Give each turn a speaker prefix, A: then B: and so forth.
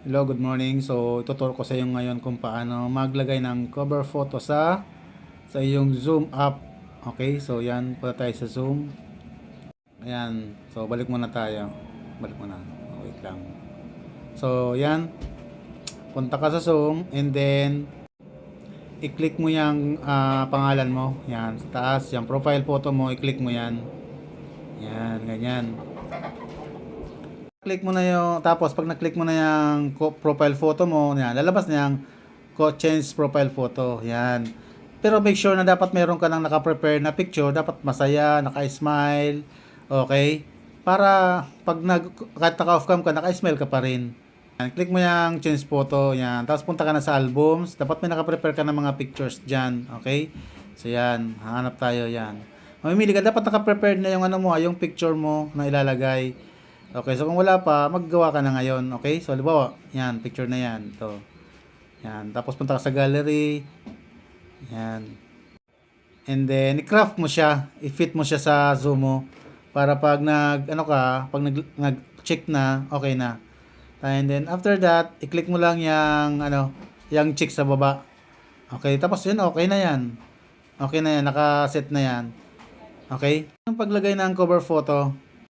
A: Hello, good morning. So, ituturo ko sa iyo ngayon kung paano maglagay ng cover photo sa iyong Zoom app. Okay, so yan, punta tayo sa Zoom. Ayan, so balik muna tayo. Balik muna. Wait lang. So, yan, punta ka sa Zoom and then i-click mo yung pangalan mo. Yan, sa taas, yung profile photo mo, i-click mo yan. Yan, ganyan. Click mo na yung, tapos pag na-click mo na yung profile photo mo, yan, lalabas na yung change profile photo. Yan. Pero make sure na dapat meron ka nang naka-prepare na picture, dapat masaya, naka-smile, okay? Para pag kahit naka-off cam ka, naka-smile ka pa rin. Yan, click mo yung change photo, yan. Tapos punta ka na sa albums, dapat may naka-prepare ka ng mga pictures dyan, okay? So yan, hanap tayo yan. Mamimili ka, dapat naka-prepare na yung ano mo, yung picture mo na ilalagay. Okay, so kung wala pa, maggawa ka na ngayon. Okay, so halimbawa, yan, picture na yan. Ito. Yan, tapos punta ka sa gallery. Yan. And then, i-craft mo siya. I-fit mo siya sa zoom mo. Para pag pag nag-check na, okay na. And then, after that, i-click mo lang yung check sa baba. Okay, tapos yun, okay na yan. Okay na yan, naka-set na yan. Okay? Yung paglagay ng cover photo,